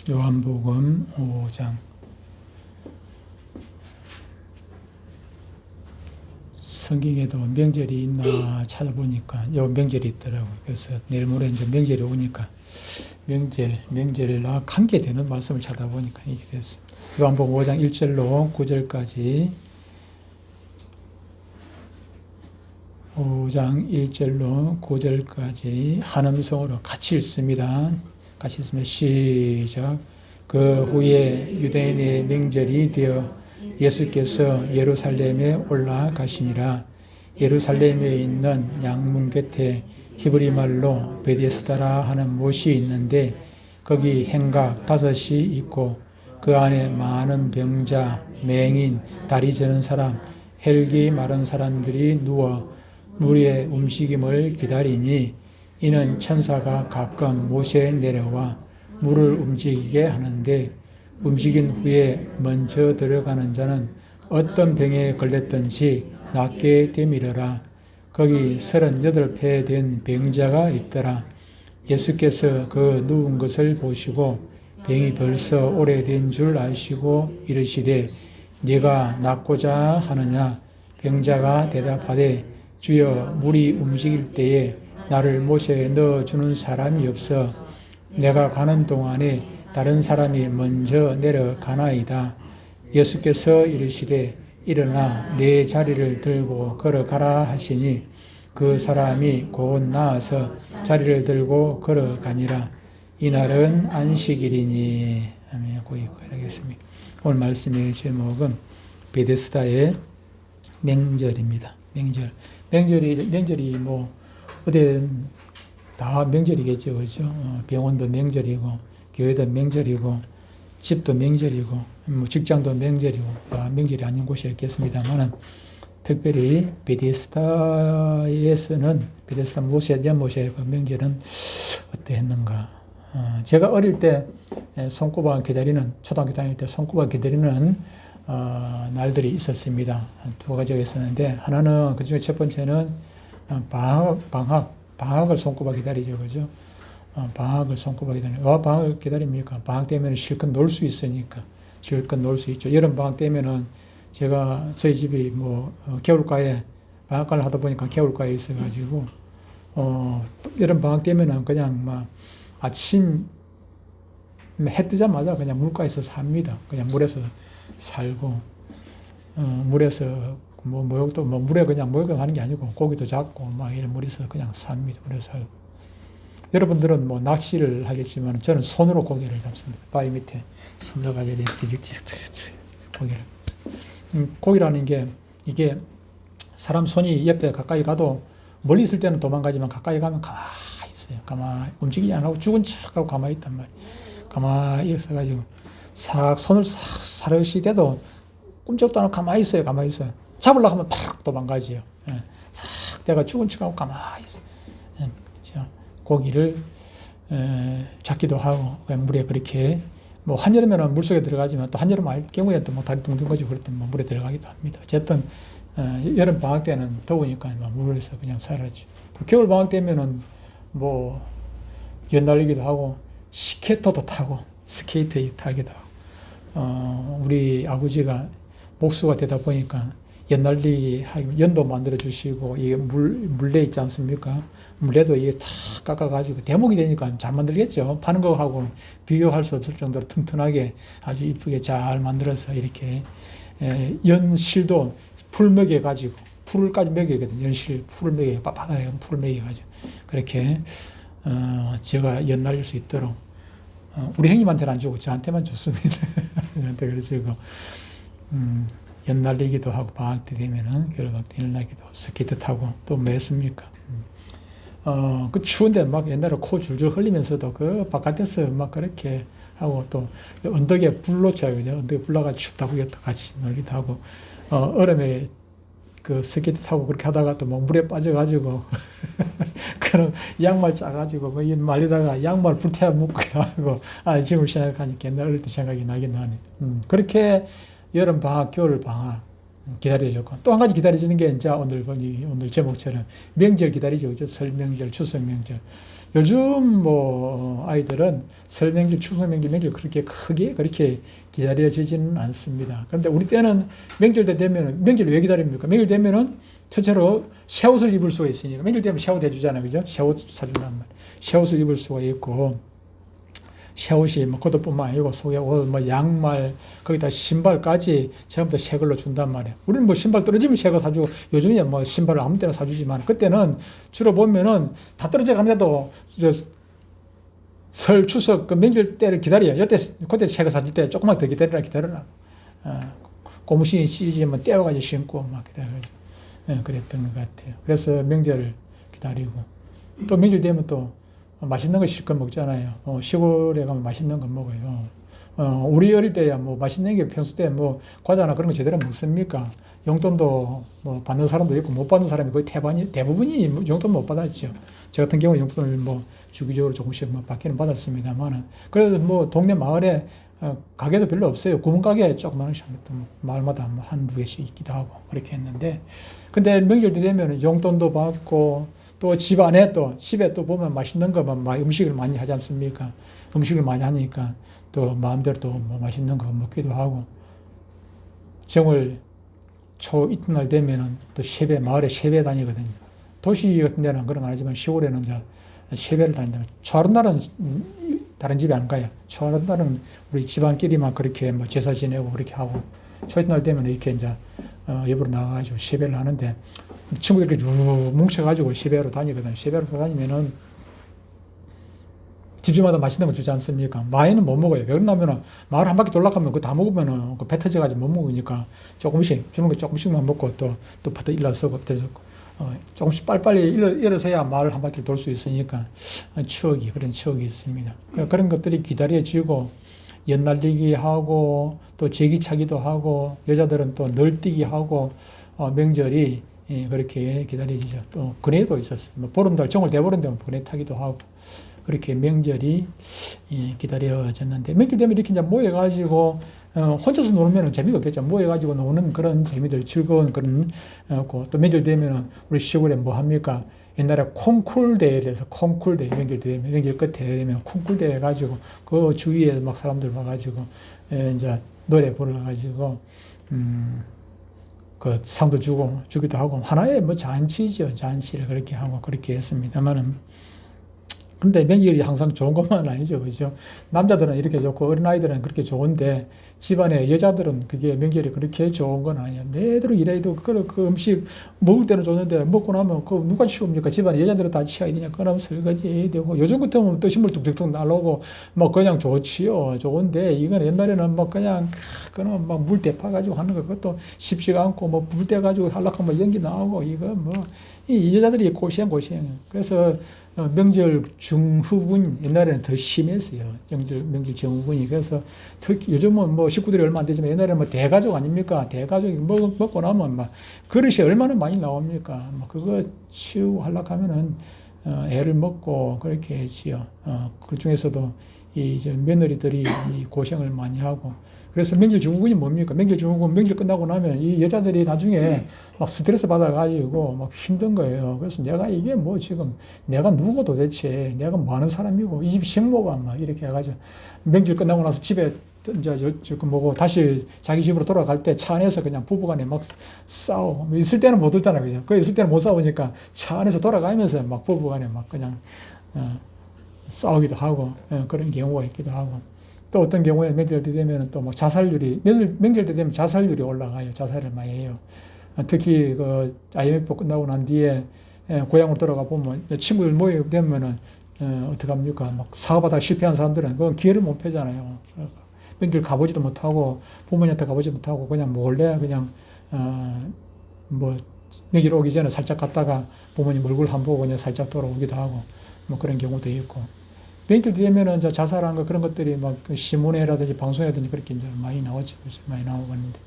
요한복음 5장. 성경에도 명절이 있나 찾아보니까 요 명절이 있더라고요. 그래서 내일 모레 이제 명절이 오니까 명절과 관계되는 말씀을 찾아보니까 이게 됐습니다. 요한복음 5장 1절로 9절까지 5장 1절로 9절까지 한음성으로 같이 읽습니다. 같이 읽으면 시작. 그 후에 유대인의 명절이 되어 예수께서 예루살렘에 올라가시니라. 예루살렘에 있는 양문 곁에 히브리 말로 베데스다라 하는 못이 있는데 거기 행각 5이 있고 그 안에 많은 병자, 맹인, 다리 저는 사람, 혈기 마른 사람들이 누워 물의 움직임을 기다리니 이는 천사가 가끔 못에 내려와 물을 움직이게 하는데 움직인 후에 먼저 들어가는 자는 어떤 병에 걸렸든지 낫게 되밀어라. 거기 38배 된 병자가 있더라. 예수께서 그 누운 것을 보시고 병이 벌써 오래된 줄 아시고 이르시되 네가 낫고자 하느냐? 병자가 대답하되 주여 물이 움직일 때에 나를 못에 넣어주는 사람이 없어 내가 가는 동안에 다른 사람이 먼저 내려가나이다. 예수께서 이르시되 일어나 내 자리를 들고 걸어가라 하시니 그 사람이 곧 나아서 자리를 들고 걸어가니라. 이날은 안식일이니. 아멘. 거기까지 하겠습니다. 오늘 말씀의 제목은 베데스다의 명절입니다. 명절이 뭐 어디든 다 명절이겠죠, 그렇죠? 병원도 명절이고, 교회도 명절이고, 집도 명절이고, 뭐 직장도 명절이고, 다 명절이 아닌 곳이 없겠습니다만은 특별히 베데스다에서는 베데스다 못의 그 명절은 어떠했는가? 제가 어릴 때 손꼽아 기다리는 초등학교 다닐 때 손꼽아 기다리는 날들이 있었습니다. 두 가지가 있었는데 하나는 그중에 첫 번째는 방학을 손꼽아 기다리죠, 그죠? 방학을 손꼽아 기다리는. 왜 방학을 기다립니까? 방학 되면 실컷 놀 수 있으니까 실컷 놀 수 있죠. 여름 방학 되면은 저희 집이 겨울가에 방학간을 하다 보니까 겨울가에 있어가지고 여름 방학 되면은 그냥 막 아침 해 뜨자마자 그냥 물가에서 삽니다. 그냥 물에서 살고 물에서 모욕도 물에 그냥 목욕하는 게 아니고 고기도 잡고 막 이런 물에서 그냥 삽니다. 물에서 살고. 여러분들은 낚시를 하겠지만 저는 손으로 고기를 잡습니다. 바위 밑에 손 넣어가지고 고기를. 고기라는 게 이게 사람 손이 옆에 가까이 가도 멀리 있을 때는 도망가지만 가까이 가면 가만히 있어요. 가만히 움직이지 안 하고 죽은 척하고 가만히 있단 말이에요. 가만히 있어가지고 손을 사르시 대도 꿈쩍도 안 하고 가만히 있어요. 잡으려고 하면 팍 도망가지요. 싹 내가 죽은 척하고 가만히 있어요. 그렇죠? 고기를 잡기도 하고 물에 그렇게 한여름에는 물속에 들어가지만 또 한여름 알 경우에 또 다리 둥둥 거지고 그럴 때 물에 들어가기도 합니다. 어쨌든 여름 방학 때는 더우니까 물에서 그냥 살아지. 또 겨울 방학 되면은 연날리기도 하고 스케이트도 타고 스케이트 타기도 하고 우리 아버지가 목수가 되다 보니까 연날리기 연도 만들어 주시고 이게 물레 있지 않습니까? 물레도 이게 탁 깎아가지고 대목이 되니까 잘 만들겠죠. 파는 거하고 비교할 수 없을 정도로 튼튼하게 아주 이쁘게 잘 만들어서 이렇게 연실도 풀 먹여가지고 풀까지 먹이거든요. 연실 풀을 먹여 바닥에 풀을 먹여가지고 그렇게 제가 연날릴 수 있도록 우리 형님한테는 안 주고 저한테만 줬습니다. 저한테 그래가지고 연날리기도 하고 방학 때 되면은 겨울방학 때 연날리기도 하고 스케이트 타고 또 뭐 했습니까? 그 추운데 막 옛날에 코 줄줄 흘리면서도 그 바깥에서 막 그렇게 하고 또 언덕에 불 놓쳐요. 그죠? 언덕에 불 나가 춥다고 같이 놀기도 하고 얼음에 그 스케이트 타고 그렇게 하다가 또 물에 빠져가지고 그런 양말 짜가지고 말리다가 양말 불태워 묶기도 하고 지금 생각하니까 옛날 어릴 때 생각이 나긴 하네. 그렇게 여름 방학, 겨울 방학 기다려졌고 또 한 가지 기다려지는 게 이제 오늘 제목처럼 명절 기다리죠. 그죠? 설 명절, 추석 명절. 요즘 뭐 아이들은 설 명절, 추석 명절, 명절 그렇게 크게 그렇게 기다려지지는 않습니다. 그런데 우리 때는 명절 때 되면, 명절 왜 기다립니까? 명절 되면은 첫째로 새 옷을 입을 수가 있으니까, 명절 되면 새 옷 해주잖아요. 그죠? 새 옷 사준단 말이에요. 새 옷을 입을 수가 있고, 새 옷이 뭐 겉옷뿐만 아니고 속에 옷, 뭐 양말, 거기다 신발까지 전부 다 새 걸로 준단 말이에요. 우리는 뭐 신발 떨어지면 새 거 사주고, 요즘에 뭐 신발을 아무 때나 사주지만, 그때는 주로 보면은 다 떨어져 가는데도 설, 추석, 그 명절 때를 기다려요. 그때 새 거 사줄 때 조금만 더 기다려라. 고무신이 찢어지면 떼어가지고 신고 막 그래가지고. 그랬던 것 같아요. 그래서 명절을 기다리고, 또 명절 되면 또 맛있는 거 실컷 먹잖아요. 시골에 가면 맛있는 거 먹어요. 우리 어릴 때야 뭐 맛있는 게 평소 때 뭐 과자나 그런 거 제대로 먹습니까? 용돈도 뭐 받는 사람도 있고 못 받는 사람이 거의 대부분이 용돈 못 받았죠. 저 같은 경우 용돈을 뭐 주기적으로 조금씩 뭐 받기는 받았습니다만은, 그래도 뭐 동네 마을에 가게도 별로 없어요. 구멍가게 조그마한 마을마다 뭐 한두 개씩 있기도 하고 그렇게 했는데, 근데 명절 때 되면 용돈도 받고, 또 집에 또 보면 맛있는 거만 음식을 많이 하지 않습니까? 음식을 많이 하니까 또 마음대로 또 뭐 맛있는 거 먹기도 하고, 정월 초 이튿날 되면은 또 마을에 세배 다니거든요. 도시 같은 데는 그런 거 아니지만 시골에는 이제 세배를 다닌다. 초하룻 날은 다른 집에 안 가요. 초하룻 날은 우리 집안끼리만 그렇게 뭐 제사 지내고 그렇게 하고, 초 이튿날 되면 이렇게 이제 옆으로 나가가지고 세배를 하는데, 친구들끼리 쭉 뭉쳐가지고 세배로 다니거든요. 세배로 다니면은 집집마다 맛있는 거 주지 않습니까? 많이는 못 먹어요. 왜 그러냐면은 마을 한 바퀴 돌아가면 그거 다 먹으면은 배 터져가지고 못 먹으니까 조금씩 주는 거 조금씩만 먹고 또 일어서고 조금씩 빨리빨리 일어서야 마을 한 바퀴를 돌 수 있으니까 그런 추억이 있습니다. 그런 것들이 기다려지고, 연날리기 하고 또 제기차기도 하고, 여자들은 또 널뛰기 하고, 명절이 그렇게 기다려지죠. 또 그네도 있었어요. 뭐 보름달, 정월 대보름 되면 그네 타기도 하고, 그렇게 명절이 기다려졌는데, 명절 되면 이렇게 이제 모여가지고 혼자서 놀면 재미가 없겠죠. 모여가지고 노는 그런 재미들, 즐거운 그런 또 명절 되면은 우리 시골에 뭐 합니까? 옛날에 콩쿨대회를 해서, 콩쿨대회, 명절 되면, 명절 끝에 되면 콩쿨대회 해가지고 그 주위에 막 사람들 와가지고 이제 노래 불러가지고 그 상도 주기도 하고, 하나의 뭐 잔치죠. 잔치를 그렇게 하고 그렇게 했습니다만은, 근데 명절이 항상 좋은 것만은 아니죠. 그죠? 남자들은 이렇게 좋고 어린아이들은 그렇게 좋은데, 집안에 여자들은 그게 명절이 그렇게 좋은 건 아니에요. 매대로 이래도 그 음식 먹을 때는 좋은데, 먹고 나면 그 누가 치웁니까? 집안에 여자들은 다 치워야 되냐? 그러면 설거지 해야 되고, 요즘 같으면 뜨신물 뚝뚝뚝 날라오고 뭐 그냥 좋지요. 좋은데, 이건 옛날에는 뭐 그냥 그는 막 물 대파가지고 하는 거, 그것도 쉽지가 않고, 뭐 불 대가지고 하려고 연기 나오고, 이거 뭐 이 여자들이 고생이에요. 그래서 명절 중후군, 옛날에는 더 심했어요. 명절 중후군이. 그래서 특히 요즘은 뭐 식구들이 얼마 안 되지만, 옛날에는 뭐 대가족 아닙니까? 대가족이 먹고 나면 막 그릇이 얼마나 많이 나옵니까? 뭐 그거 치우고 하려고 하면은 애를 먹고 그렇게 했지요. 그 중에서도 이제 며느리들이 이 고생을 많이 하고, 그래서 명절 증후군이 뭡니까? 명절 증후군, 명절 끝나고 나면 이 여자들이 나중에 막 스트레스 받아가지고 막 힘든 거예요. 그래서 이게 뭐 지금 내가 누구 도대체, 내가 뭐 하는 사람이고, 이 집 식모가 막 이렇게 해가지고, 명절 끝나고 나서 집에 이제 뭐고 다시 자기 집으로 돌아갈 때 차 안에서 그냥 부부간에 막 싸우고, 있을 때는 못 웃잖아요. 그죠? 그 있을 때는 못 싸우니까 차 안에서 돌아가면서 막 부부간에 막 그냥 싸우기도 하고, 그런 경우가 있기도 하고. 또 어떤 경우에 명절 때 되면 또 막 자살률이, 명절 때 되면 자살률이 올라가요. 자살을 많이 해요. 특히 그 IMF 끝나고 난 뒤에 고향으로 돌아가 보면 친구들 모이게 되면은 어떻게 합니까? 막 사업하다가 실패한 사람들은 그건 기회를 못 펴잖아요. 명절 가보지도 못하고, 부모님한테 가보지 못하고, 그냥 몰래 그냥 뭐 명절 오기 전에 살짝 갔다가 부모님 얼굴 한 번 보고 그냥 살짝 돌아오기도 하고, 뭐 그런 경우도 있고. 명절 되면은 이제 자살한 거, 그런 것들이 막 신문에라든지 방송이라든지 그렇게 이제 많이 나오죠. 많이 나오고 있는데,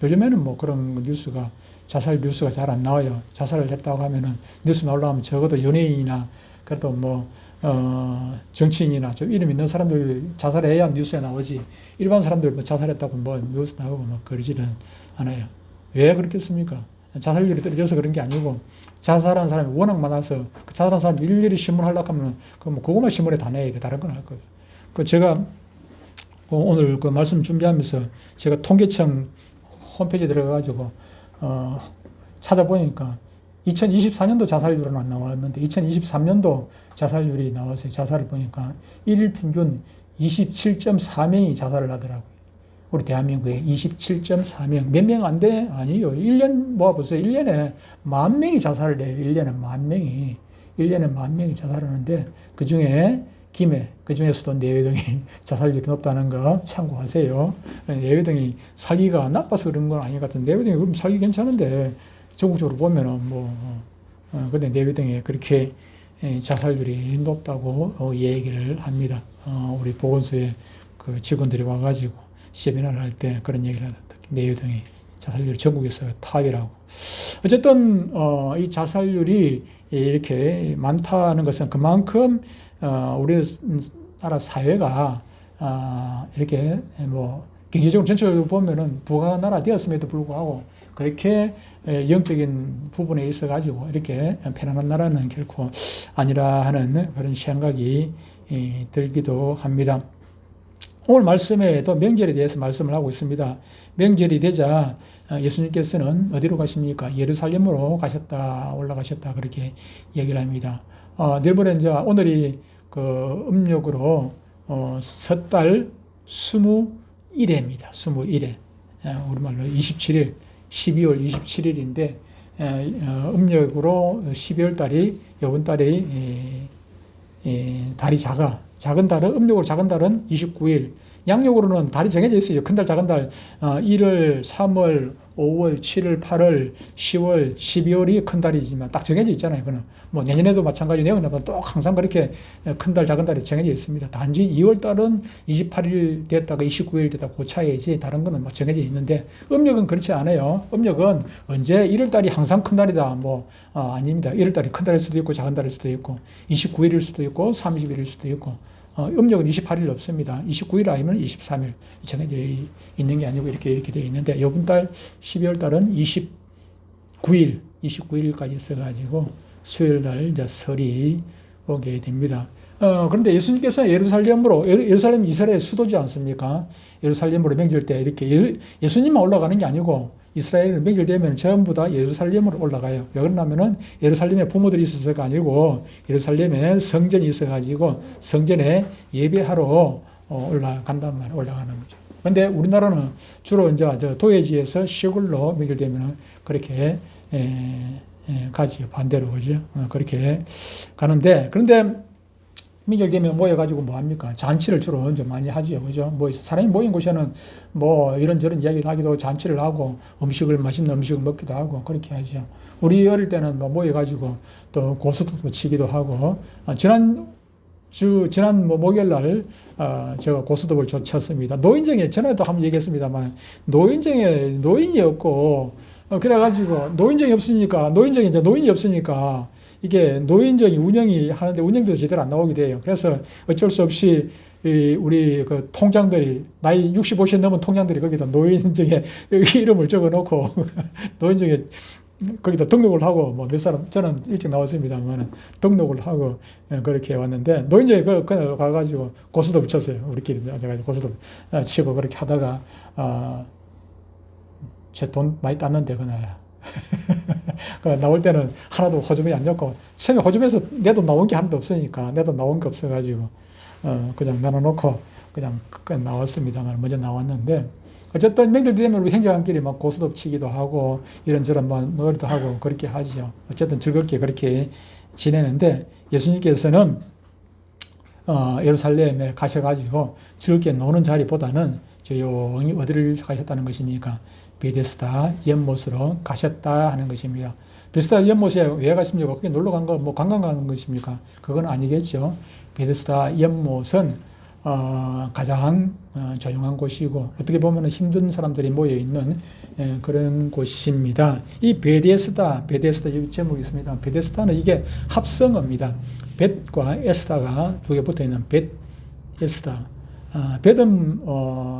요즘에는 뭐 그런 뉴스가, 자살 뉴스가 잘 안 나와요. 자살을 했다고 하면은 뉴스 나오려면 적어도 연예인이나, 그래도 뭐 정치인이나 좀 이름 있는 사람들 자살해야 뉴스에 나오지, 일반 사람들 뭐 자살했다고 뭐 뉴스 나오고 뭐 그러지는 않아요. 왜 그렇겠습니까? 자살률이 떨어져서 그런 게 아니고 자살하는 사람이 워낙 많아서 그 자살하는 사람 일일이 신문하려고 하면 그것만 신문에 다 내야 돼. 다른 건 할 거예요. 제가 오늘 그 말씀 준비하면서 제가 통계청 홈페이지에 들어가가지고 찾아보니까 2024년도 자살률은 안 나왔는데 2023년도 자살률이 나왔어요. 자살을 보니까 일일 평균 27.4명이 자살을 하더라고요. 우리 대한민국에 27.4명. 몇 명 안 돼? 아니요. 1년 모아보세요. 1년에 10,000명이 자살을 해요. 1년에 10,000명이. 1년에 10,000명이 자살하는데 그중에 김해, 그중에서도 내외동이 자살률이 높다는 거 참고하세요. 내외동이 살기가 나빠서 그런 건 아닌 것 같은데 내외동이 그럼 살기 괜찮은데 전국적으로 보면은 근데 내외동에 그렇게 자살률이 높다고 얘기를 합니다. 우리 보건소에 그 직원들이 와가지고 세미나를 할 때 그런 얘기를 하다. 내외동이 자살률이 전국에서 탑이라고. 어쨌든 이 자살률이 이렇게 많다는 것은 그만큼 우리나라 사회가 이렇게 경제적으로 전체적으로 보면은 부가 나라 되었음에도 불구하고 그렇게 영적인 부분에 있어 가지고 이렇게 편안한 나라는 결코 아니라 하는 그런 생각이 들기도 합니다. 오늘 말씀에도 명절에 대해서 말씀을 하고 있습니다. 명절이 되자 예수님께서는 어디로 가십니까? 예루살렘으로 올라가셨다 그렇게 얘기를 합니다. 내일모레 이제 오늘이 그 음력으로 섣달 21회입니다. 21회. 우리말로 27일, 12월 27일인데 음력으로 12월 달이 이번 달이 달이 작은 달은 음력으로 작은 달은 29일, 양력으로는 달이 정해져 있어요. 큰 달, 작은 달 1월, 3월, 5월, 7월, 8월, 10월, 12월이 큰 달이지만 딱 정해져 있잖아요. 그는 내년에도 마찬가지 내용이나 또 항상 그렇게 큰 달, 작은 달이 정해져 있습니다. 단지 2월 달은 28일 됐다가 29일 됐다가 그 차이지 다른 거는 정해져 있는데 음력은 그렇지 않아요. 음력은 언제 1월 달이 항상 큰 달이다. 아닙니다. 1월 달이 큰 달일 수도 있고 작은 달일 수도 있고 29일일 수도 있고 30일일 수도 있고 음력은 28일 없습니다. 29일 아니면 23일 정해져 있는 게 아니고 이렇게 되어 있는데 이번 달 12월 달은 29일까지 있어가지고 수요일 날 이제 설이 오게 됩니다. 그런데 예수님께서 예루살렘 이스라엘 수도지 않습니까? 예루살렘으로 명절 때 이렇게 예수님만 올라가는 게 아니고 이스라엘은 명절 되면 전부 다 예루살렘으로 올라가요. 왜 그러냐면은 예루살렘에 부모들이 있어서가 아니고 예루살렘에 성전이 있어가지고 성전에 예배하러 올라가는 거죠. 그런데 우리나라는 주로 이제 도회지에서 시골로 명절 되면은 그렇게 가지요. 반대로 그죠? 그렇게 가는데 그런데 명절 되면 모여가지고 뭐 합니까? 잔치를 주로 이제 많이 하지요. 그죠? 사람이 모인 곳에는 이런저런 이야기를 하기도 하고 잔치를 하고 맛있는 음식을 먹기도 하고 그렇게 하죠. 우리 어릴 때는 모여가지고 또 고스톱도 치기도 하고, 지난 목요일 날, 제가 고스톱을 쳤습니다. 노인정에, 전에도 한번 얘기했습니다만, 노인정에 노인이 없고, 그래가지고 노인정이 없으니까 이게 노인정이 운영이 하는데 운영도 제대로 안 나오게 돼요. 그래서 어쩔 수 없이 우리 그 통장들이 나이 65세 넘은 통장들이 거기다 노인정에 이름을 적어놓고 노인정에 거기다 등록을 하고 몇 사람 저는 일찍 나왔습니다만 등록을 하고 그렇게 왔는데 노인정에 그날 가가지고 고스톱 쳤어요. 우리끼리 고스톱 치고 그렇게 하다가 제 돈 많이 땄는데 그날. 나올 때는 하나도 호주머니 안 넣고 처음에 호주머니에서 내 돈 나온 게 하나도 없으니까 내 돈 나온 게 없어가지고 그냥 나눠놓고 그냥 나왔습니다만 먼저 나왔는데 어쨌든 명절 되면 우리 형제간끼리 막 고스톱 치기도 하고 이런저런 놀이도 하고 그렇게 하죠. 어쨌든 즐겁게 그렇게 지내는데 예수님께서는 예루살렘에 가셔가지고 즐겁게 노는 자리보다는 조용히 어디를 가셨다는 것입니까? 베데스다 연못으로 가셨다 하는 것입니다. 베데스다 연못에 왜 갔습니까? 그게 놀러 간 거, 관광 가는 것입니까? 그건 아니겠죠. 베데스다 연못은 가장 조용한 곳이고 어떻게 보면 힘든 사람들이 모여 있는 그런 곳입니다. 이 베데스다 이 제목이 있습니다. 베데스다는 이게 합성어입니다. 벳과 에스다가 두 개 붙어 있는 벳에스다. 벳은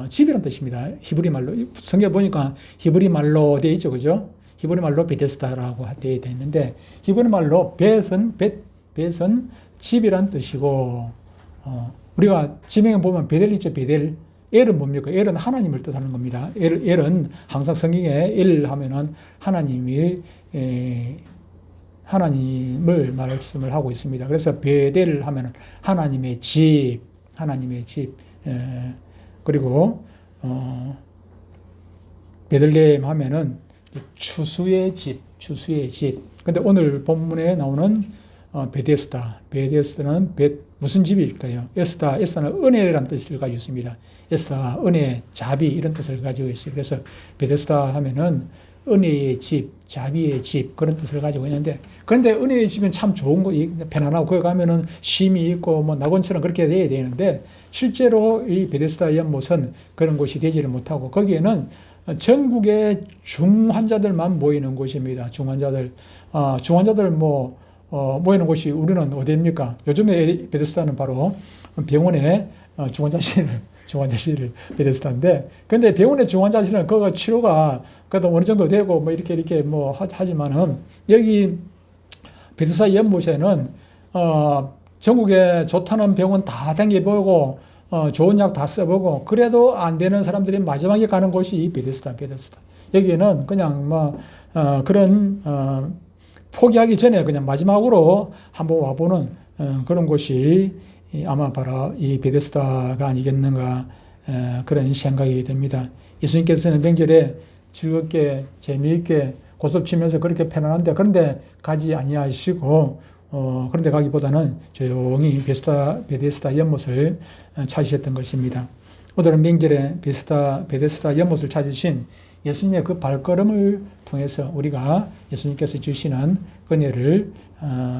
집이라는 뜻입니다. 히브리 말로 성경 보니까 히브리 말로 되어 있죠, 그죠? 히브리 말로 베데스다라고 되어 있는데, 히브리 말로 벳은 집이란 뜻이고, 우리가 지명에 보면 베델 있죠, 베델. 엘은 뭡니까? 엘은 하나님을 뜻하는 겁니다. 엘은 항상 성경에 엘 하면은 하나님을 말씀을 하고 있습니다. 그래서 베델 하면은 하나님의 집. 그리고 베들레헴 하면은 추수의 집. 근데 오늘 본문에 나오는 베데스다는 무슨 집일까요? 에스다는 은혜라는 뜻을 가지고 있습니다. 에스다가 은혜, 자비 이런 뜻을 가지고 있어요. 그래서 베데스다 하면은 은혜의 집, 자비의 집 그런 뜻을 가지고 있는데, 그런데 은혜의 집은 참 좋은 거, 편안하고 거기 가면은 쉼이 있고 뭐 낙원처럼 그렇게 돼야 되는데, 실제로 이 베데스다 연못은 그런 곳이 되지를 못하고 거기에는 전국의 중환자들만 모이는 곳입니다. 중환자들 모이는 곳이 우리는 어디입니까? 요즘에 베데스다는 바로 병원에 중환자실을 베데스다인데, 근데 병원의 중환자실은 그 치료가 그래도 어느 정도 되고 뭐 이렇게 뭐 하지만은 여기 베데스다 연못에는 전국에 좋다는 병원 다 다녀보고 좋은 약 다 써보고 그래도 안 되는 사람들이 마지막에 가는 곳이 이 베데스다. 여기는 그냥 그런 포기하기 전에 그냥 마지막으로 한번 와보는 그런 곳이 아마 바로 이 베데스다가 아니겠는가 그런 생각이 듭니다. 예수님께서는 명절에 즐겁게 재미있게 고섭치면서 그렇게 편안한데 그런데 가지 아니하시고 그런데 가기보다는 조용히 베데스다 연못을 찾으셨던 것입니다. 오늘은 명절에 베데스다 연못을 찾으신 예수님의 그 발걸음을 통해서 우리가 예수님께서 주시는 은혜를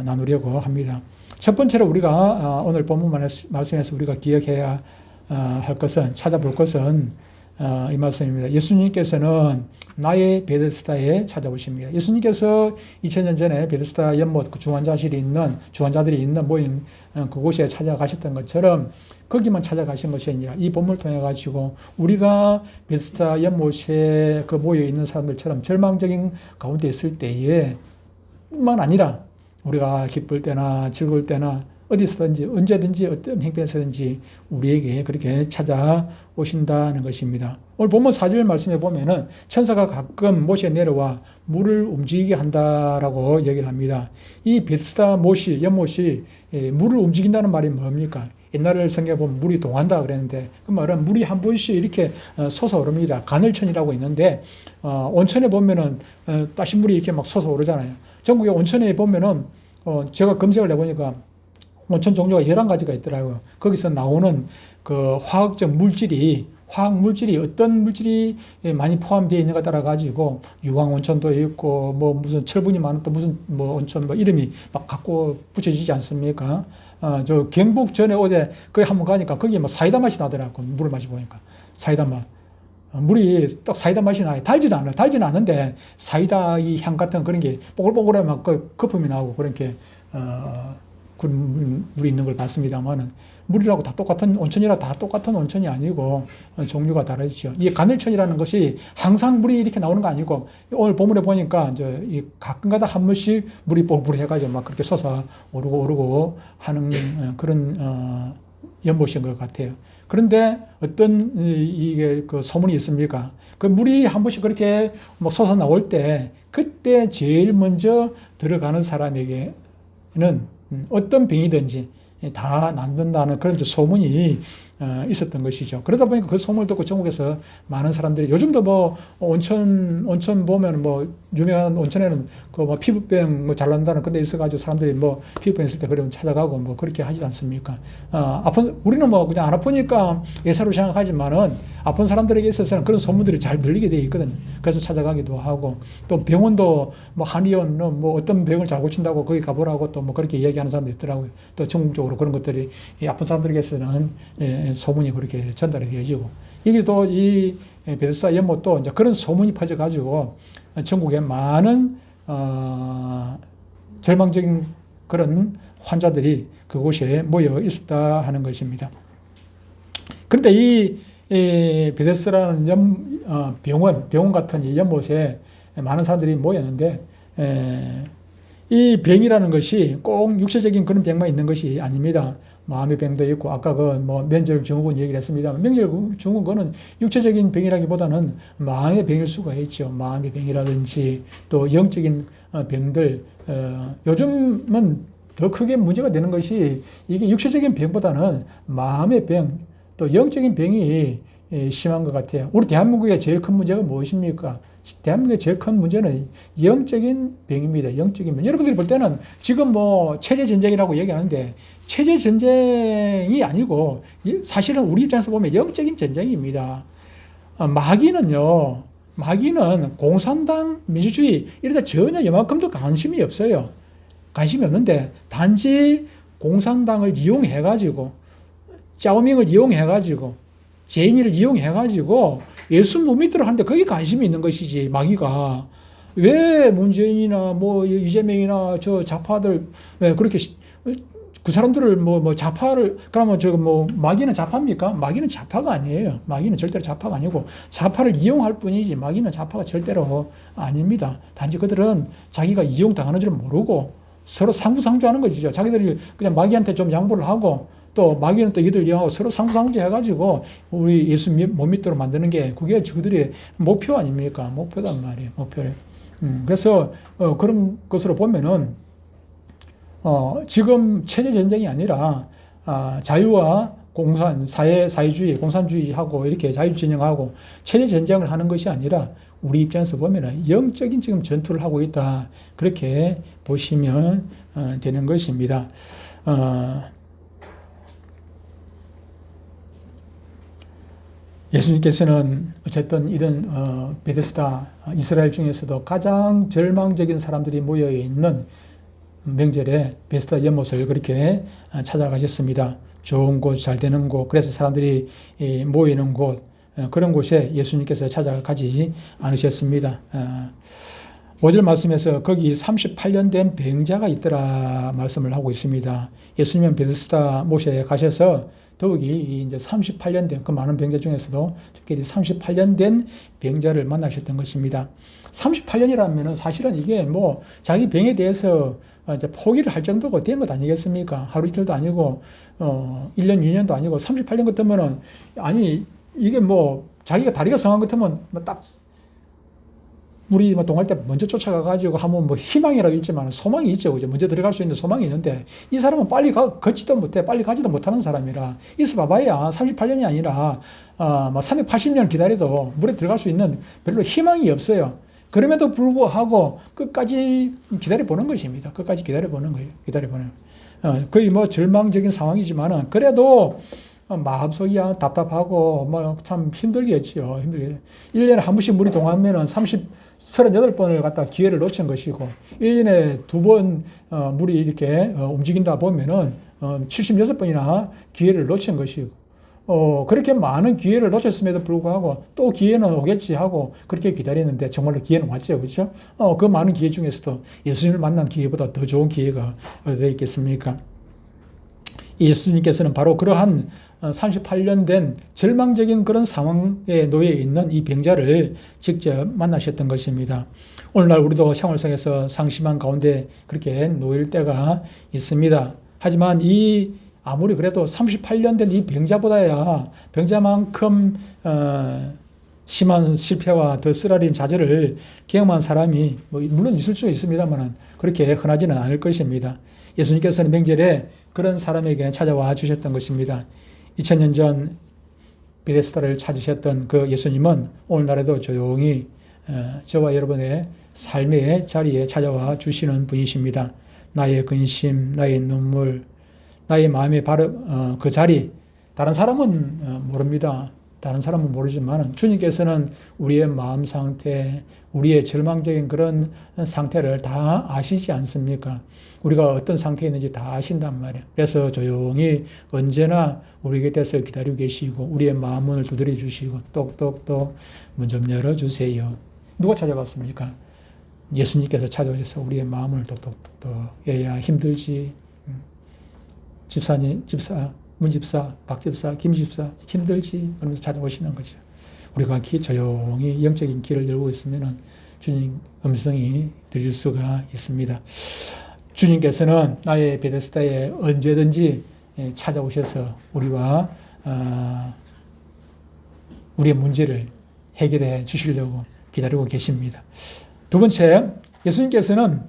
나누려고 합니다. 첫 번째로 우리가 오늘 본문 말씀에서 우리가 기억해야 할 것은, 찾아볼 것은 이 말씀입니다. 예수님께서는 나의 베데스다에 찾아오십니다. 예수님께서 2000년 전에 베데스다 연못 그 중환자들이 있는 모인 그곳에 찾아가셨던 것처럼 거기만 찾아가신 것이 아니라 이 본문을 통해 가지고 우리가 베데스다 연못에 그 모여 있는 사람들처럼 절망적인 가운데 있을 때에 뿐만 아니라 우리가 기쁠 때나 즐거울 때나 어디서든지 언제든지 어떤 형편에서든지 우리에게 그렇게 찾아오신다는 것입니다. 오늘 본문 4절 말씀에 보면은 천사가 가끔 못에 내려와 물을 움직이게 한다라고 얘기를 합니다. 이 베데스다 연못이 물을 움직인다는 말이 뭡니까? 옛날에 성경에 보면 물이 동한다 그랬는데 그 말은 물이 한 번씩 이렇게 솟아오릅니다. 간헐천이라고 있는데 온천에 보면은 따신 물이 이렇게 막 솟아오르잖아요. 전국의 온천에 보면은 제가 검색을 해보니까 온천 종류가 11가지가 있더라고요. 거기서 나오는 그 화학 물질이 어떤 물질이 많이 포함되어 있는가 따라 가지고 유황 온천도 있고 뭐 무슨 철분이 많은 또 무슨 뭐 온천 뭐 이름이 막 갖고 붙여지지 않습니까? 저 경북 전에 어제 거기 한번 가니까 거기에 막 사이다 맛이 나더라고. 물을 마셔보니까 사이다 맛. 물이 딱 사이다 맛이 나요. 달지는 않은데 사이다 이 향 같은 그런 게 뽀글뽀글해 막 그 거품이 나오고 그런 게 그런 물이 있는 걸 봤습니다만은 물이라고 다 똑같은 온천이라 다 똑같은 온천이 아니고 종류가 다르죠. 이 간헐천이라는 것이 항상 물이 이렇게 나오는 거 아니고 오늘 본문에 보니까 이제 이 가끔가다 한 번씩 물이 뽀글뽀글 해가지고 막 그렇게 솟아 오르고 하는 그런 연못인 것 같아요. 그런데 어떤 이게 그 소문이 있습니까? 그 물이 한 번씩 그렇게 뭐 솟아 나올 때 그때 제일 먼저 들어가는 사람에게는 어떤 병이든지 다 낫는다는 그런 소문이 있었던 것이죠. 그러다 보니까 그 소문을 듣고 전국에서 많은 사람들이 요즘도 뭐 온천 보면 뭐 유명한 온천에는 그 뭐 피부병 뭐 잘 난다는 근데 있어가지고 사람들이 뭐 피부병 있을 때 그러면 찾아가고 뭐 그렇게 하지 않습니까? 우리는 뭐 그냥 안 아프니까 예사로 생각하지만은 아픈 사람들에게 있어서는 그런 소문들이 잘 들리게 돼 있거든요. 그래서 찾아가기도 하고 또 병원도 뭐 한의원 뭐 어떤 병을 잘 고친다고 거기 가보라고 또 뭐 그렇게 이야기하는 사람도 있더라고요. 또 전국적으로 그런 것들이 아픈 사람들에게서는 소문이 그렇게 전달이 되어지고 여기도 이 베데스다 연못도 이제 그런 소문이 퍼져가지고 전국에 많은 절망적인 그런 환자들이 그곳에 모여 있었다 하는 것입니다. 그런데 이 베데스다라는 병원 같은 이 연못에 많은 사람들이 모였는데 이 병이라는 것이 꼭 육체적인 그런 병만 있는 것이 아닙니다. 마음의 병도 있고 아까 그 뭐 면절 증후군 얘기를 했습니다만 면절 증후군은 육체적인 병이라기보다는 마음의 병일 수가 있죠. 마음의 병이라든지 또 영적인 병들 요즘은 더 크게 문제가 되는 것이 이게 육체적인 병보다는 마음의 병 또 영적인 병이 심한 것 같아요. 우리 대한민국의 제일 큰 문제가 무엇입니까? 대한민국의 제일 큰 문제는 영적인 병입니다. 영적인 병. 여러분들이 볼 때는 지금 뭐 체제 전쟁이라고 얘기하는데 체제 전쟁이 아니고 사실은 우리 입장에서 보면 영적인 전쟁입니다. 마귀는 공산당 민주주의 이러다 전혀 요만큼도 관심이 없어요. 관심이 없는데 단지 공산당을 이용해가지고 짜오밍을 이용해가지고 제인이를 이용해가지고 예수 못 믿도록 하는데 거기 관심이 있는 것이지. 마귀가 왜 문재인이나 뭐 이재명이나 저 좌파들 왜 그렇게 그 사람들을 뭐 좌파를 그러면 저 뭐 마귀는 좌파입니까? 마귀는 좌파가 아니에요. 마귀는 절대로 좌파가 아니고 좌파를 이용할 뿐이지 마귀는 좌파가 절대로 아닙니다. 단지 그들은 자기가 이용당하는 줄 모르고 서로 상부상조하는 것이죠. 자기들이 그냥 마귀한테 좀 양보를 하고 또 마귀는 또 이들 이용하고 서로 상부상조 해가지고 우리 예수 못 믿도록 만드는 게 그게 그들의 목표 아닙니까? 목표단 말이에요. 목표를. 그래서 그런 것으로 보면은 지금 체제 전쟁이 아니라 자유와 사회주의, 공산주의하고 이렇게 자유 진영하고 체제 전쟁을 하는 것이 아니라 우리 입장에서 보면은 영적인 지금 전투를 하고 있다. 그렇게 보시면 되는 것입니다. 예수님께서는 어쨌든 이런 베데스다 이스라엘 중에서도 가장 절망적인 사람들이 모여 있는 명절에 베데스다 연못을 그렇게 찾아가셨습니다. 좋은 곳, 잘 되는 곳, 그래서 사람들이 모이는 곳, 그런 곳에 예수님께서 찾아가지 않으셨습니다. 5절 말씀에서 거기 38년 된 병자가 있더라 말씀을 하고 있습니다. 예수님은 베데스다 못에 가셔서 더욱이 이제 38년 된 그 많은 병자 중에서도 특별히 38년 된 병자를 만나셨던 것입니다. 38년이라면 사실은 이게 뭐 자기 병에 대해서 이제 포기를 할 정도가 된 것 아니겠습니까? 하루 이틀도 아니고 1년 2년도 아니고 38년 같으면은 아니 이게 뭐 자기가 다리가 성한 것 같으면 딱 물이 뭐 동할 때 먼저 쫓아가가지고 하면 뭐 희망이라도 있지만 소망이 있죠. 그죠? 먼저 들어갈 수 있는 소망이 있는데 이 사람은 빨리 걷지도 못해. 빨리 가지도 못하는 사람이라 있어 봐봐야 38년이 아니라 막 380년 기다려도 물에 들어갈 수 있는 별로 희망이 없어요. 그럼에도 불구하고 끝까지 기다려보는 것입니다. 끝까지 기다려보는 거예요. 기다려보는. 거의 뭐 절망적인 상황이지만은 그래도 마음속이 답답하고 뭐 참 힘들겠지요. 힘들게. 1년에 한 번씩 물이 동하면은 38번을 갖다 기회를 놓친 것이고 1년에 2번 물이 이렇게 움직인다 보면은 76번이나 기회를 놓친 것이고 그렇게 많은 기회를 놓쳤음에도 불구하고 또 기회는 오겠지 하고 그렇게 기다리는데 정말로 기회는 왔죠. 그렇죠? 그 많은 기회 중에서도 예수님을 만난 기회보다 더 좋은 기회가 어디 있겠습니까? 예수님께서는 바로 그러한 38년 된 절망적인 그런 상황에 놓여 있는 이 병자를 직접 만나셨던 것입니다. 오늘날 우리도 생활 속에서 상심한 가운데 그렇게 놓일 때가 있습니다. 하지만 아무리 그래도 38년 된 이 병자보다야 병자만큼 심한 실패와 더 쓰라린 좌절을 경험한 사람이 물론 있을 수 있습니다만 그렇게 흔하지는 않을 것입니다. 예수님께서는 명절에 그런 사람에게 찾아와 주셨던 것입니다. 2000년 전 베데스다를 찾으셨던 그 예수님은 오늘날에도 조용히 저와 여러분의 삶의 자리에 찾아와 주시는 분이십니다. 나의 근심, 나의 눈물, 나의 마음의 그 자리, 다른 사람은 모릅니다. 다른 사람은 모르지만 주님께서는 우리의 마음 상태, 우리의 절망적인 그런 상태를 다 아시지 않습니까? 우리가 어떤 상태에 있는지 다 아신단 말이에요. 그래서 조용히 언제나 우리 곁에서 기다리고 계시고 우리의 마음문을 두드려 주시고 똑똑똑 문 좀 열어주세요. 누가 찾아왔습니까? 예수님께서 찾아오셔서 우리의 마음을 똑똑똑 얘야 힘들지? 문집사, 박집사, 김집사 힘들지? 그러면서 찾아오시는 거죠. 우리가 조용히 영적인 길을 열고 있으면 주님 음성이 들릴 수가 있습니다. 주님께서는 나의 베데스다에 언제든지 찾아오셔서 우리와 우리의 문제를 해결해 주시려고 기다리고 계십니다. 두 번째, 예수님께서는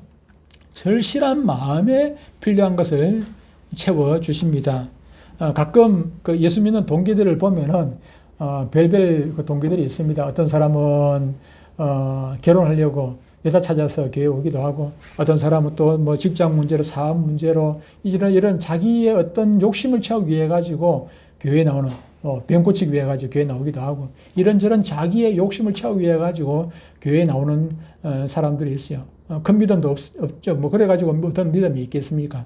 절실한 마음에 필요한 것을 채워 주십니다. 가끔 그 예수 믿는 동기들을 보면은 별별 그 동기들이 있습니다. 어떤 사람은 결혼하려고 여자 찾아서 교회 오기도 하고, 어떤 사람은 또 뭐 직장 문제로, 사업 문제로 이런 자기의 어떤 욕심을 채우기 위해 가지고 교회에 나오는, 병 고치기 위해 가지고 교회에 나오기도 하고, 이런저런 자기의 욕심을 채우기 위해 가지고 교회에 나오는 사람들이 있어요. 큰 믿음도 없죠. 뭐 그래 가지고 어떤 믿음이 있겠습니까?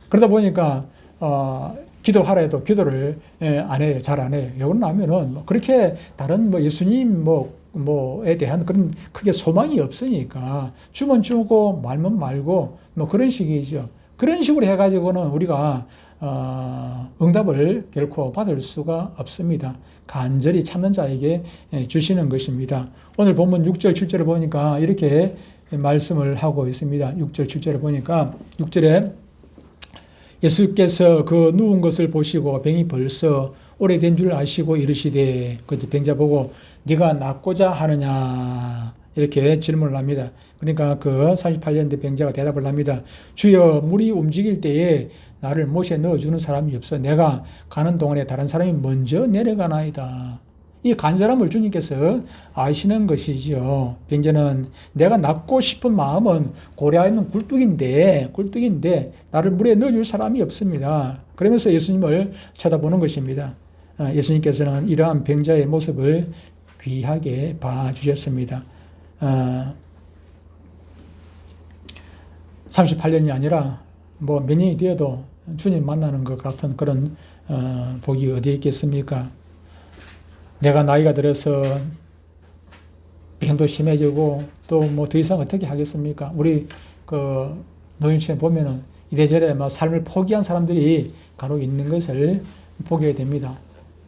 그러다 보니까 기도하라 해도 기도를 안 해요. 잘 안 해요. 이건 하면은 뭐 그렇게 다른 뭐 예수님 뭐에 대한 그런 크게 소망이 없으니까 주면 주고 말면 말고 뭐 그런 식이죠. 그런 식으로 해가지고는 우리가 응답을 결코 받을 수가 없습니다. 간절히 찾는 자에게 주시는 것입니다. 오늘 본문 6절, 7절을 보니까 이렇게 말씀을 하고 있습니다. 6절, 7절을 보니까 6절에 예수께서 그 누운 것을 보시고 병이 벌써 오래된 줄 아시고 이르시되, 그 병자 보고 네가 낫고자 하느냐 이렇게 질문을 합니다. 그러니까 그 38년 된 병자가 대답을 합니다. 주여, 물이 움직일 때에 나를 못에 넣어주는 사람이 없어 내가 가는 동안에 다른 사람이 먼저 내려가나이다. 이 간절함을 주님께서 아시는 것이지요. 병자는 내가 낫고 싶은 마음은 고려에 있는 굴뚝인데 나를 물에 넣어줄 사람이 없습니다. 그러면서 예수님을 쳐다보는 것입니다. 예수님께서는 이러한 병자의 모습을 귀하게 봐주셨습니다. 38년이 아니라 뭐 몇 년이 되어도 주님 만나는 것 같은 그런 복이 어디에 있겠습니까? 내가 나이가 들어서 병도 심해지고 또 뭐 더 이상 어떻게 하겠습니까? 우리 그 노인층에 보면은 이래저래 막 삶을 포기한 사람들이 간혹 있는 것을 보게 됩니다.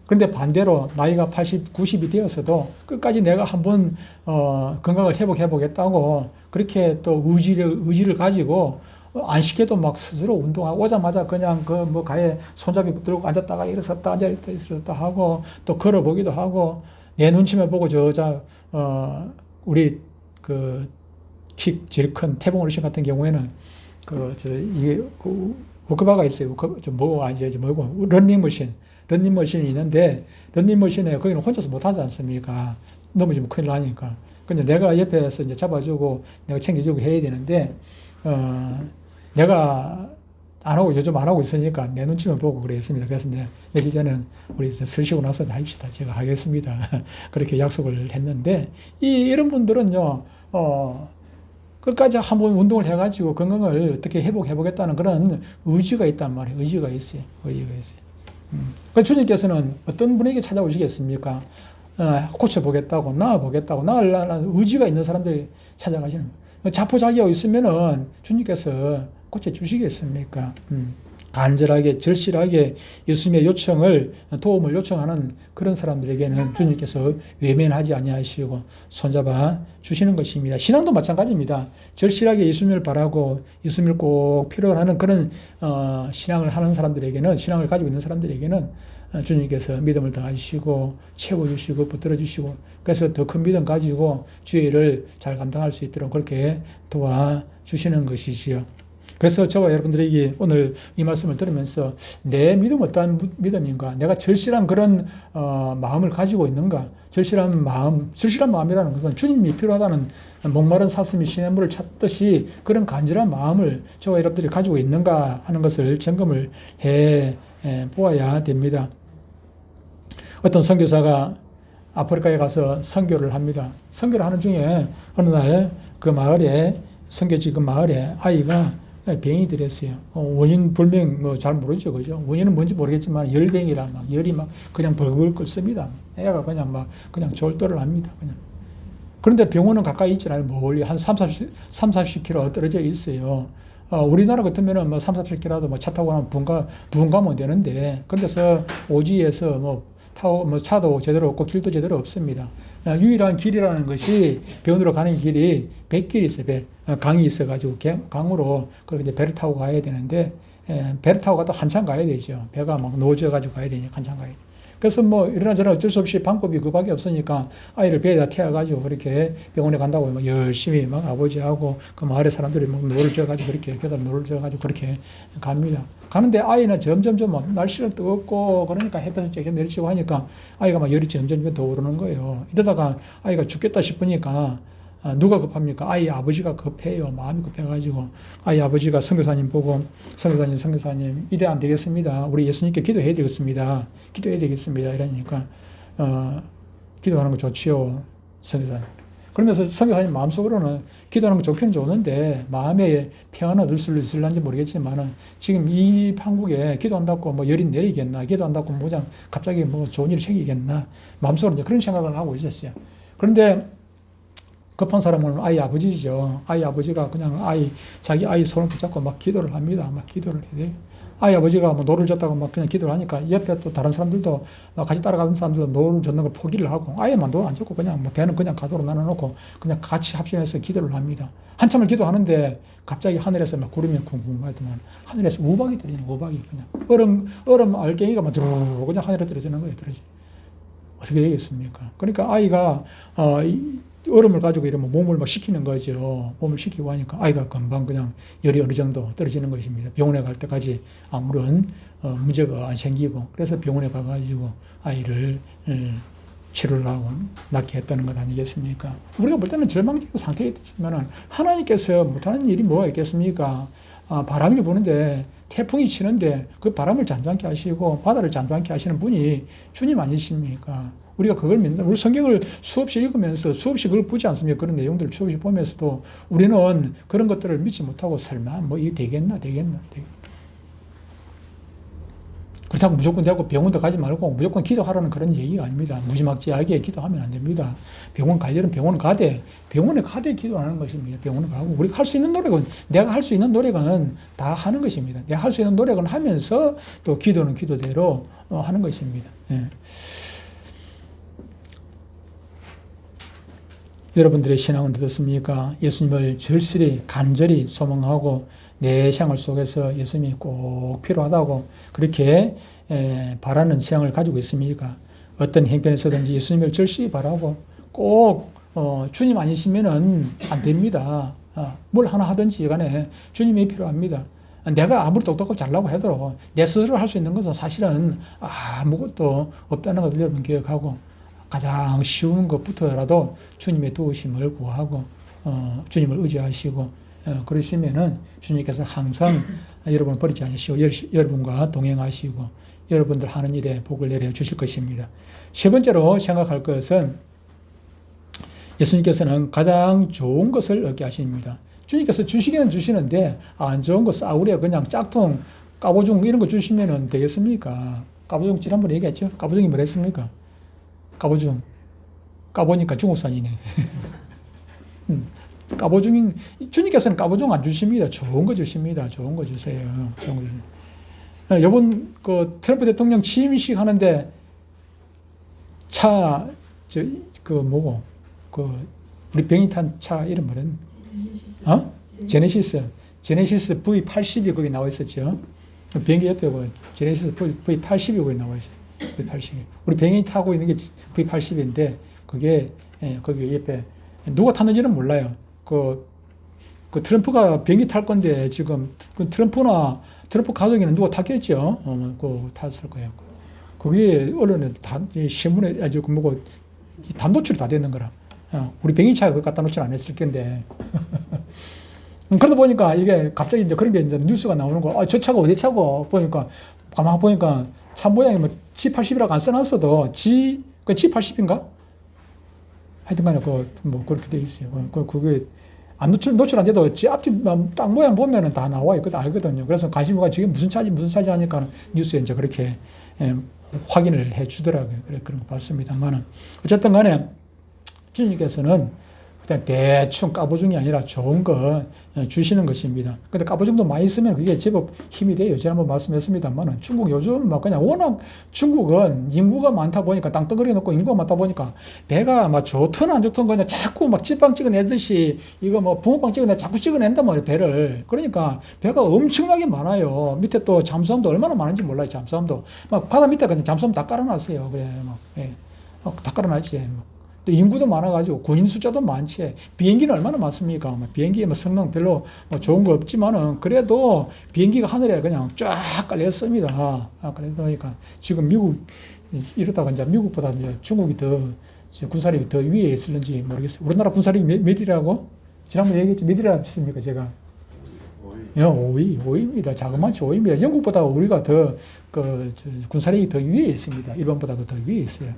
그런데 반대로 나이가 80, 90이 되어서도 끝까지 내가 한번 건강을 회복해 보겠다고 그렇게 또 의지를 가지고 안 시켜도 막 스스로 운동하고, 오자마자 그냥 그 뭐 가에 손잡이 들고 앉았다가 일어섰다 일어섰다 하고 또 걸어보기도 하고, 내 눈치만 보고 우리 그 키 제일 큰 태봉 어르신 같은 경우에는 이게 워크바가 있어요. 런닝머신이 있는데, 런닝머신에 거기는 혼자서 못 하지 않습니까? 넘어지면 큰일 나니까. 근데 내가 옆에서 이제 잡아주고 내가 챙겨주고 해야 되는데, 내가 요즘 안 하고 있으니까 내 눈치만 보고 그랬습니다. 그래서 이제 며칠 전에는 우리 설 쉬고 나서 합시다. 제가 하겠습니다. 그렇게 약속을 했는데, 이런 분들은요, 끝까지 한번 운동을 해가지고 건강을 어떻게 회복해보겠다는 그런 의지가 있단 말이에요. 의지가 있어요. 그래서 주님께서는 어떤 분에게 찾아오시겠습니까? 고쳐보겠다고, 나아보겠다고, 나으려는 의지가 있는 사람들이 찾아가시는 거예요. 자포자기하고 있으면은 주님께서 고쳐주시겠습니까? 간절하게, 절실하게 예수님의 도움을 요청하는 그런 사람들에게는 주님께서 외면하지 아니하시고 손잡아 주시는 것입니다. 신앙도 마찬가지입니다. 절실하게 예수님을 바라고 예수님을 꼭 필요로 하는 그런 신앙을 하는 사람들에게는, 신앙을 가지고 있는 사람들에게는 주님께서 믿음을 더하시고 채워주시고 붙들어주시고, 그래서 더 큰 믿음 가지고 주의 일을 잘 감당할 수 있도록 그렇게 도와주시는 것이지요. 그래서 저와 여러분들에게 오늘 이 말씀을 들으면서 내 믿음은 어떠한 믿음인가? 내가 절실한 그런 마음을 가지고 있는가? 절실한 마음이라는 것은 주님이 필요하다는 목마른 사슴이 시냇물을 찾듯이 그런 간절한 마음을 저와 여러분들이 가지고 있는가 하는 것을 점검을 해 보아야 됩니다. 어떤 선교사가 아프리카에 가서 선교를 합니다. 선교를 하는 중에 어느 날 그 마을에, 선교지 그 마을에 아이가 병이 들었어요. 원인 불명 잘 모르죠, 그죠? 원인은 뭔지 모르겠지만 열병이라 열이 그냥 벌벌 끓습니다. 애가 그냥 졸도를 합니다. 그냥. 그런데 병원은 가까이 있지 않아요. 멀리 한 30-40km 떨어져 있어요. 우리나라 같으면은 30-40km라도 차 타고 가면 부흥 가면 되는데, 그래서 오지에서 차도 제대로 없고 길도 제대로 없습니다. 유일한 길이라는 것이 병원으로 가는 길이 뱃길이 있어요. 강이 있어가지고 강으로 그렇게 배를 타고 가야 되는데 배를 타고 가도 한참 가야 되죠. 배가 막 노져가지고 가야 되니까 한참 가야 돼요. 그래서 뭐 이러나 저러나 어쩔 수 없이 방법이 그밖에 없으니까 아이를 배에다 태워가지고 그렇게 병원에 간다고 막 열심히 막 아버지하고 그 마을의 사람들이 막 노를 져가지고 그렇게 겨달 노를 져가지고 그렇게 갑니다. 가는데 아이는 점점점 막 날씨가 뜨겁고 그러니까 햇볕을 쬐게 내리치고 하니까 아이가 막 열이 점점 더 오르는 거예요. 이러다가 아이가 죽겠다 싶으니까 누가 급합니까? 아이 아버지가 급해요. 마음이 급해가지고 아이 아버지가 선교사님 보고 선교사님 이래 안 되겠습니다. 우리 예수님께 기도해야 되겠습니다. 기도해야 되겠습니다. 이러니까 기도하는 거 좋지요. 선교사님. 그러면서 선교사님 마음속으로는 기도하는 거 좋긴 좋은데 마음에 평안을 얻을 수 있을런지 모르겠지만은 지금 이 판국에 기도한다고 뭐 열이 내리겠나? 기도한다고 뭐장 갑자기 뭐 좋은 일이 생기겠나? 마음속으로 그런 생각을 하고 있었어요. 그런데 급한 사람은 아이 아버지죠. 아이 아버지가 그냥 자기 아이 손을 붙잡고 막 기도를 합니다. 막 기도를 해야 돼요. 아이 아버지가 뭐 노를 젓다고 막 그냥 기도를 하니까 옆에 또 다른 사람들도 같이 따라가는 사람들도 노를 젓는 걸 포기를 하고 아이만 노를 안 젓고 그냥 뭐 배는 그냥 가도로 나눠놓고 그냥 같이 합심해서 기도를 합니다. 한참을 기도하는데 갑자기 하늘에서 막 구름이 쿵쿵 가더만 하늘에서 우박이 떨어지는 우박이 그냥 얼음 알갱이가 막 드르르 그냥 하늘에 떨어지는 거예요. 어떻게 되겠습니까? 그러니까 아이가 얼음을 가지고 이러면 몸을 막 식히는 거죠. 몸을 식히고 하니까 아이가 금방 그냥 열이 어느 정도 떨어지는 것입니다. 병원에 갈 때까지 아무런 문제가 안 생기고 그래서 병원에 가가지고 아이를 치료를 하고 낫게 했다는 것 아니겠습니까? 우리가 볼 때는 절망적인 상태에 있지만 하나님께서 못하는 일이 뭐가 있겠습니까? 바람이 부는데 태풍이 치는데 그 바람을 잔잔케 하시고 바다를 잔잔케 하시는 분이 주님 아니십니까? 우리가 그걸 믿는, 우리 성경을 수없이 읽으면서 수없이 그걸 보지 않습니까? 그런 내용들을 수없이 보면서도 우리는 그런 것들을 믿지 못하고 설마 뭐 이게 되겠나. 그렇다고 무조건 되고 병원도 가지 말고 무조건 기도하라는 그런 얘기가 아닙니다. 무지막지하게 기도하면 안 됩니다. 병원 갈 일은 병원에 가되 기도하는 것입니다. 병원에 가고 우리가 할 수 있는 노력은 내가 할 수 있는 노력은 다 하는 것입니다. 내가 할 수 있는 노력은 하면서 또 기도는 기도대로 하는 것입니다. 예. 여러분들의 신앙은 어떻습니까? 예수님을 절실히 간절히 소망하고 내 생활 속에서 예수님이 꼭 필요하다고 그렇게 바라는 신앙을 가지고 있습니까? 어떤 형편에서든지 예수님을 절실히 바라고 꼭 주님 아니시면은 안 됩니다. 뭘 하나 하든지 간에 주님이 필요합니다. 내가 아무리 똑똑하고 잘나고 해도 내 스스로 할 수 있는 것은 사실은 아무것도 없다는 것을 여러분 기억하고 가장 쉬운 것부터라도 주님의 도우심을 구하고 주님을 의지하시고 그러시면은 주님께서 항상 여러분을 버리지 않으시고 여러분과 동행하시고 여러분들 하는 일에 복을 내려 주실 것입니다. 세 번째로 생각할 것은 예수님께서는 가장 좋은 것을 얻게 하십니다. 주님께서 주시기는 주시는데 안 좋은 거 싸구려 그냥 짝퉁 까보중 이런 거 주시면 되겠습니까? 까보중 지난번에 얘기했죠? 까보중이 뭐랬습니까? 까보중. 까보니까 중국산이네. 까보중, 주님께서는 까보중 안 주십니다. 좋은 거 주십니다. 좋은 거 주세요. 좋은 거 주세요. 이번 트럼프 대통령 취임식 하는데 우리 병이 탄 차 이름 뭐랬나? 제네시스 V80이 거기 나와 있었죠. 비행기 옆에 제네시스 V80이 거기 나와 있어요. V80. 우리 병이 타고 있는 게 V80인데 그게 거기 옆에 누가 탔는지는 몰라요. 그 트럼프가 비행기 탈 건데 지금 트럼프 가족에는 누가 탔겠죠. 탔을 거예요. 그게 언론에 신문에 아주 단도출이 다 되는 거라. 우리 병이차가 그거 갖다 놓지는 않았을 텐데. 그러다 보니까 이게 갑자기 이제 그런 게 이제 뉴스가 나오는 거. 저 차가 어디 차고 가만 보니까 차 모양이 G80이라고 안 써놨어도 G80인가? 하여튼 간에 그렇게 돼 있어요. 그게 안 노출 안 돼도 앞뒤 딱 모양 보면은 다 나와 있거든, 알거든요. 그래서 관심이 저게 무슨 차지 하니까 뉴스에 이제 그렇게 확인을 해 주더라고요. 그런 거 봤습니다만은. 어쨌든 간에 주님께서는 그냥 대충 까보중이 아니라 좋은 거 주시는 것입니다. 근데 까보중도 많이 쓰면 그게 제법 힘이 돼요. 제가 한번 말씀했습니다만 중국 요즘 막 그냥 워낙 중국은 인구가 많다 보니까 땅덩어리 놓고 인구가 많다 보니까 배가 막 좋든 안 좋든 그냥 자꾸 막 찐빵 찍어내듯이 이거 뭐 붕어빵 찍어내 자꾸 찍어낸단 말이에요, 배를. 그러니까 배가 엄청나게 많아요. 밑에 또 잠수함도 얼마나 많은지 몰라요, 잠수함도. 막 바다 밑에 그냥 잠수함 다 깔아놨어요. 그래, 막, 예. 다 깔아놨지. 또 인구도 많아가지고 군인 숫자도 많지. 비행기는 얼마나 많습니까? 비행기의 뭐 성능 별로 뭐 좋은 거 없지만은 그래도 비행기가 하늘에 그냥 쫙 깔렸습니다. 그러니까 지금 미국 이러다가 이제 미국보다 이제 중국이 더 군사력이 더 위에 있을는지 모르겠어요. 우리나라 군사력이 몇이라고? 지난번에 얘기했죠. 몇이라 했습니까, 제가? 5위입니다. 자그마치 5위입니다. 영국보다 우리가 더, 군사력이 더 위에 있습니다. 일본보다도 더 위에 있어요.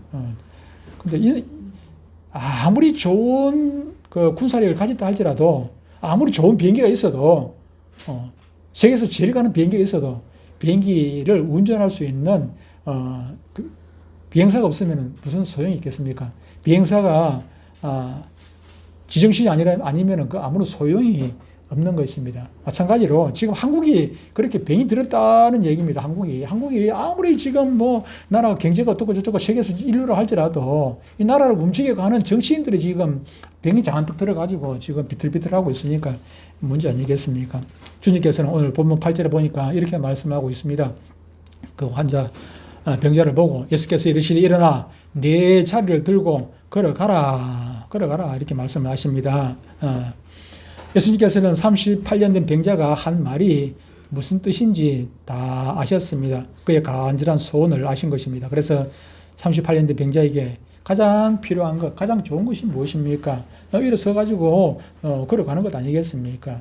근데 아무리 좋은 군사력을 가졌다 할지라도, 아무리 좋은 비행기가 있어도, 세계에서 제일 가는 비행기가 있어도, 비행기를 운전할 수 있는, 비행사가 없으면 무슨 소용이 있겠습니까? 비행사가, 지정신이 아니면은 아무런 소용이 없는 것입니다. 마찬가지로 지금 한국이 그렇게 병이 들었다는 얘기입니다. 한국이 아무리 지금 뭐 나라가 경제가 어떻고 저쩌고 세계에서 인류를 할지라도 이 나라를 움직여 가는 정치인들이 지금 병이 잔뜩 들어가지고 지금 비틀비틀하고 있으니까 문제 아니겠습니까? 주님께서는 오늘 본문 8절에 보니까 이렇게 말씀하고 있습니다. 그 환자 병자를 보고 예수께서 이르시되 일어나 네 자리를 들고 걸어가라 이렇게 말씀을 하십니다. 예수님께서는 38년 된 병자가 한 말이 무슨 뜻인지 다 아셨습니다. 그의 간절한 소원을 아신 것입니다. 그래서 38년 된 병자에게 가장 필요한 것, 가장 좋은 것이 무엇입니까? 일어서가지고 걸어가는 것 아니겠습니까?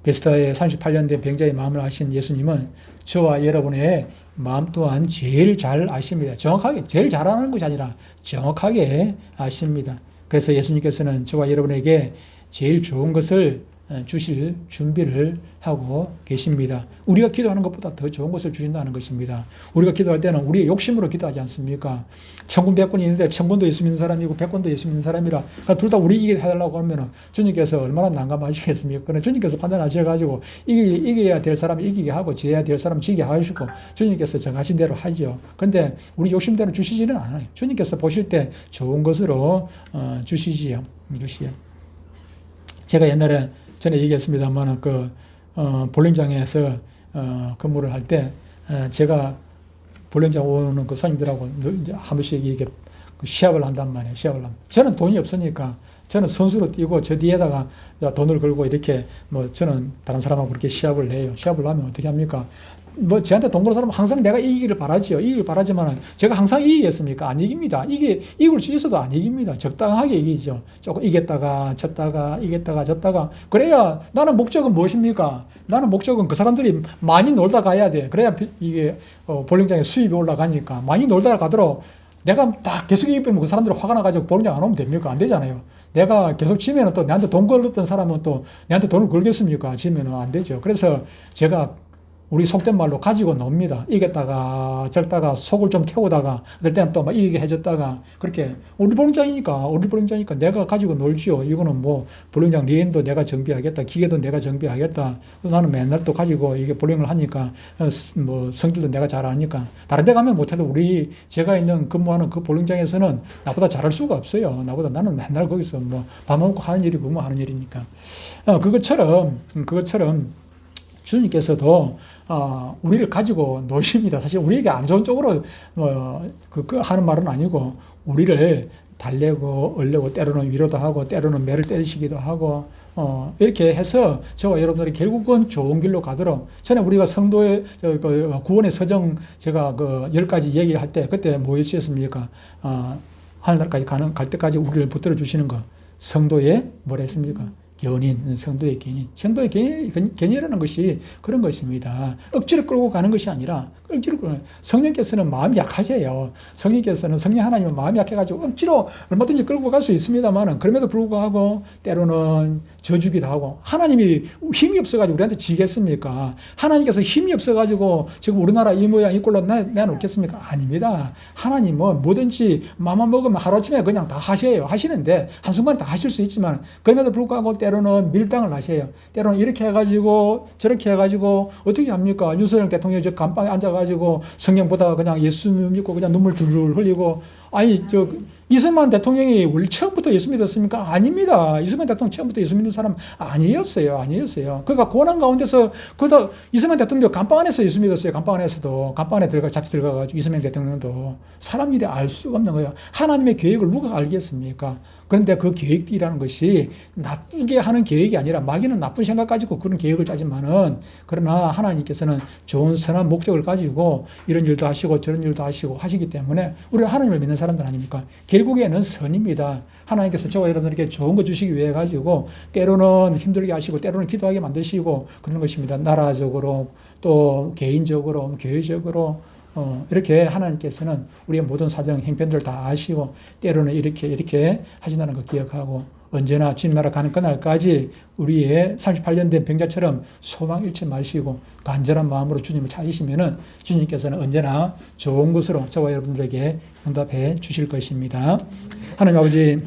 베스다의 38년 된 병자의 마음을 아신 예수님은 저와 여러분의 마음 또한 제일 잘 아십니다. 정확하게, 제일 잘하는 것이 아니라 정확하게 아십니다. 그래서 예수님께서는 저와 여러분에게 제일 좋은 것을 주실 준비를 하고 계십니다. 우리가 기도하는 것보다 더 좋은 것을 주신다는 것입니다. 우리가 기도할 때는 우리의 욕심으로 기도하지 않습니까? 천군 백군이 있는데 천군도 예수 믿는 사람이고 백군도 예수 믿는 사람이라 둘 다 우리 이기게 해달라고 하면 주님께서 얼마나 난감하시겠습니까? 그러나 주님께서 판단하셔가지고 이겨야 될 사람이 이기게 하고 지어야 될 사람은 지게 하시고 주님께서 정하신 대로 하죠. 그런데 우리 욕심대로 주시지는 않아요. 주님께서 보실 때 좋은 것으로 주시지요. 제가 옛날에 전에 얘기했습니다만 볼링장에서 근무를 할 때 제가 볼링장 오는 그 손님들하고 이제 한 번씩 이렇게 시합을 한단 말이에요. 저는 돈이 없으니까 저는 선수로 뛰고 저 뒤에다가 돈을 걸고 이렇게 저는 다른 사람하고 그렇게 시합을 해요. 시합을 하면 어떻게 합니까? 저한테 돈 거는 사람은 항상 내가 이기기를 바라지요. 이기기를 바라지만 제가 항상 이기겠습니까? 안 이깁니다. 이길 수 있어도 안 이깁니다. 적당하게 이기죠. 조금 이겼다가 졌다가 이겼다가 졌다가. 그래야 나는 목적은 무엇입니까? 나는 목적은 그 사람들이 많이 놀다 가야 돼. 그래야 이게 볼링장에 수입이 올라가니까. 많이 놀다 가도록 내가 다 계속 이기면 그 사람들이 화가 나가지고 볼링장 안 오면 됩니까? 안 되잖아요. 내가 계속 지면 또 내한테 돈 걸었던 사람은 또 내한테 돈을 걸겠습니까? 지면 안 되죠. 그래서 제가 우리 속된 말로 가지고 놉니다. 이겼다가 졌다가 속을 좀 태우다가 어떨 때는 또 막 이기게 해줬다가 그렇게 우리 볼링장이니까 내가 가지고 놀지요. 이거는 볼링장 레인도 내가 정비하겠다. 기계도 내가 정비하겠다. 나는 맨날 또 가지고 이게 볼링을 하니까 성질도 내가 잘 아니까 다른 데 가면 못해도 제가 근무하는 그 볼링장에서는 나보다 잘할 수가 없어요. 나는 맨날 거기서 밥 먹고 하는 일이 근무하는 일이니까. 그것처럼 주님께서도 우리를 가지고 노십니다. 사실 우리에게 안 좋은 쪽으로 하는 말은 아니고 우리를 달래고 얼려고 때로는 위로도 하고 때로는 매를 때리시기도 하고 이렇게 해서 저와 여러분들이 결국은 좋은 길로 가도록 전에 우리가 성도의 구원의 서정 제가 10가지 얘기할 때 그때 뭐였습니까? 하늘나라까지 갈 때까지 우리를 붙들어 주시는 거 성도의 뭐라 했습니까? 견인, 성도의 견인. 성도의 견인이라는 것이 그런 것입니다. 억지로 끌고 가는 것이 아니라 억지로 끌고 성령께서는 마음이 약하세요. 성령께서는 성령 하나님은 마음이 약해가지고 억지로 얼마든지 끌고 갈 수 있습니다만 그럼에도 불구하고 때로는 저주기도 하고 하나님이 힘이 없어가지고 우리한테 지겠습니까? 하나님께서 힘이 없어가지고 지금 우리나라 이 모양 이 꼴로 내놓겠습니까? 아닙니다. 하나님은 뭐든지 마음만 먹으면 하루아침에 그냥 다 하시는데 한순간에 다 하실 수 있지만 그럼에도 불구하고 때로는 밀당을 하세요. 때로는 이렇게 해가지고 저렇게 해가지고 어떻게 합니까? 윤석열 대통령이 저 감방에 앉아가지고 성경보다 그냥 예수 믿고 그냥 눈물 줄줄 흘리고 아니 이승만 대통령이 원래 처음부터 예수 믿었습니까? 아닙니다. 이승만 대통령 처음부터 예수 믿는 사람 아니었어요. 그러니까 고난 가운데서 이승만 대통령도 감방 안에서 예수 믿었어요. 감방 안에서도 감방 안에 잡히 들어가가지고 이승만 대통령도 사람 일이 알 수가 없는 거예요. 하나님의 계획을 누가 알겠습니까? 그런데 그 계획이라는 것이 나쁘게 하는 계획이 아니라 마귀는 나쁜 생각 가지고 그런 계획을 짜지만은 그러나 하나님께서는 좋은 선한 목적을 가지고 이런 일도 하시고 저런 일도 하시고 하시기 때문에 우리가 하나님을 믿는 사람들 아닙니까? 결국에는 선입니다. 하나님께서 저와 여러분들에게 좋은 거 주시기 위해 가지고 때로는 힘들게 하시고 때로는 기도하게 만드시고 그런 것입니다. 나라적으로 또 개인적으로 교회적으로 이렇게 하나님께서는 우리의 모든 사정 행편들을 다 아시고 때로는 이렇게 하신다는 거 기억하고 언제나 주님 나라 가는 그날까지 우리의 38년 된 병자처럼 소망 잃지 마시고 간절한 마음으로 주님을 찾으시면은 주님께서는 언제나 좋은 것으로 저와 여러분들에게 응답해 주실 것입니다. 하나님 아버지